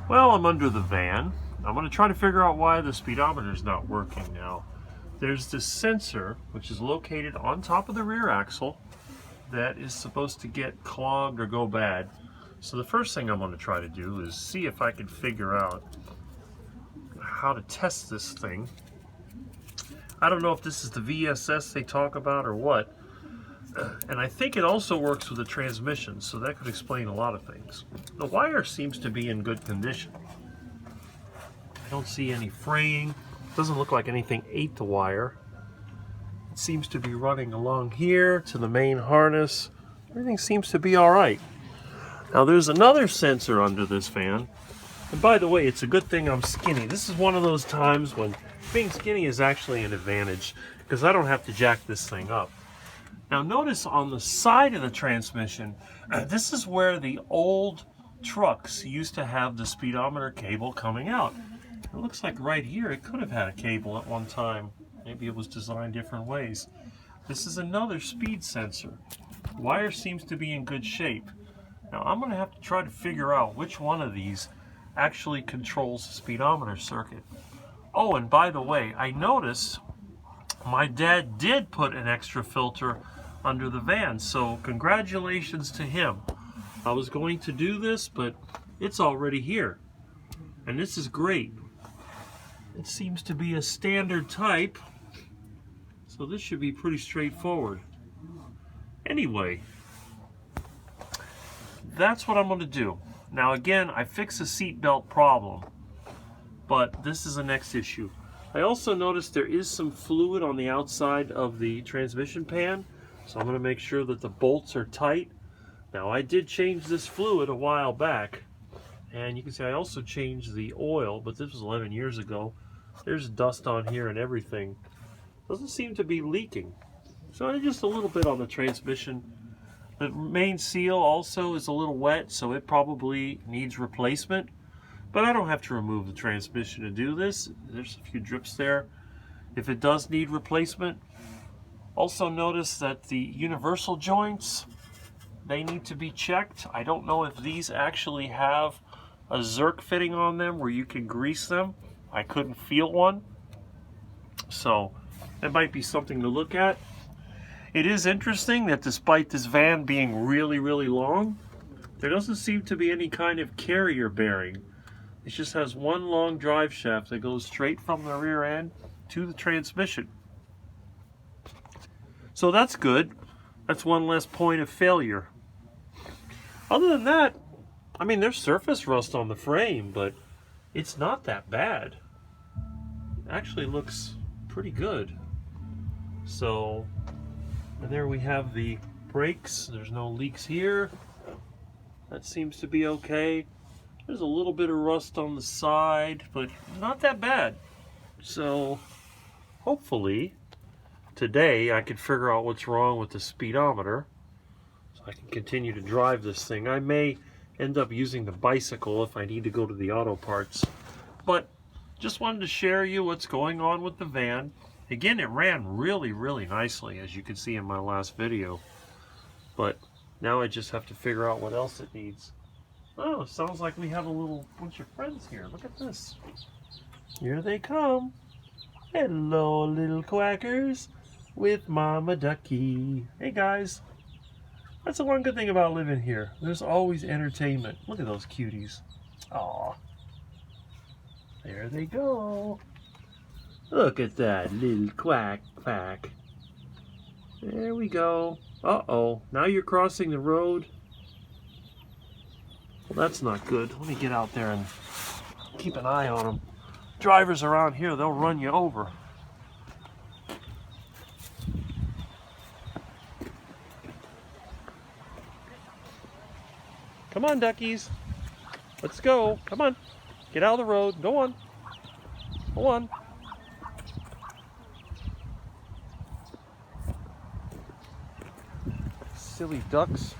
Well, I'm under the van. I'm going to try to figure out why the speedometer is not working now. There's this sensor, which is located on top of the rear axle, that is supposed to get clogged or go bad. So the first thing I'm going to try to do is see if I can figure out how to test this thing. I don't know if this is the VSS they talk about or what. And I think it also works with the transmission, so that could explain a lot of things. The wire seems to be in good condition. I don't see any fraying. Doesn't look like anything ate the wire. It seems to be running along here to the main harness. Everything seems to be all right. Now there's another sensor under this fan. And by the way, it's a good thing I'm skinny. This is one of those times when being skinny is actually an advantage because I don't have to jack this thing up. Now notice on the side of the transmission, this is where the old trucks used to have the speedometer cable coming out. It looks like right here it could have had a cable at one time. Maybe it was designed different ways. This is another speed sensor. The wire seems to be in good shape. Now I'm going to have to try to figure out which one of these actually controls the speedometer circuit. Oh, and by the way, I noticed my dad did put an extra filter under the van, so congratulations to him. I was going to do this, but it's already here. And this is great. It seems to be a standard type, so this should be pretty straightforward. Anyway, that's what I'm going to do. Now again, I fixed a seatbelt problem, but this is the next issue. I also noticed there is some fluid on the outside of the transmission pan, so I'm going to make sure that the bolts are tight. Now I did change this fluid a while back, and you can see I also changed the oil, but this was 11 years ago. There's dust on here and everything. Doesn't seem to be leaking. So just a little bit on the transmission. The main seal also is a little wet, so it probably needs replacement. But I don't have to remove the transmission to do this. There's a few drips there. If it does need replacement, also notice that the universal joints, they need to be checked. I don't know if these actually have a Zerk fitting on them where you can grease them. I couldn't feel one. So that might be something to look at. It is interesting that despite this van being really, really long, there doesn't seem to be any kind of carrier bearing. It just has one long drive shaft that goes straight from the rear end to the transmission. So that's good. That's one less point of failure. Other than that, I mean, there's surface rust on the frame, but it's not that bad. It actually looks pretty good. So, and there we have the brakes. There's no leaks here. That seems to be okay. There's a little bit of rust on the side, but not that bad. So, hopefully, today I can figure out what's wrong with the speedometer so I can continue to drive this thing. I may end up using the bicycle if I need to go to the auto parts. But just wanted to share you what's going on with the van. Again, it ran really, really nicely, as you can see in my last video. But now I just have to figure out what else it needs. Oh, sounds like we have a little bunch of friends here. Look at this. Here they come. Hello, little quackers with Mama Ducky. Hey, guys. That's the one good thing about living here. There's always entertainment. Look at those cuties. Aw. There they go. Look at that little quack. There we go. Uh-oh. Now you're crossing the road. Well, that's not good. Let me get out there and keep an eye on them. Drivers around here, they'll run you over. Come on, duckies. Let's go. Come on. Get out of the road. Go on. Go on. Silly ducks.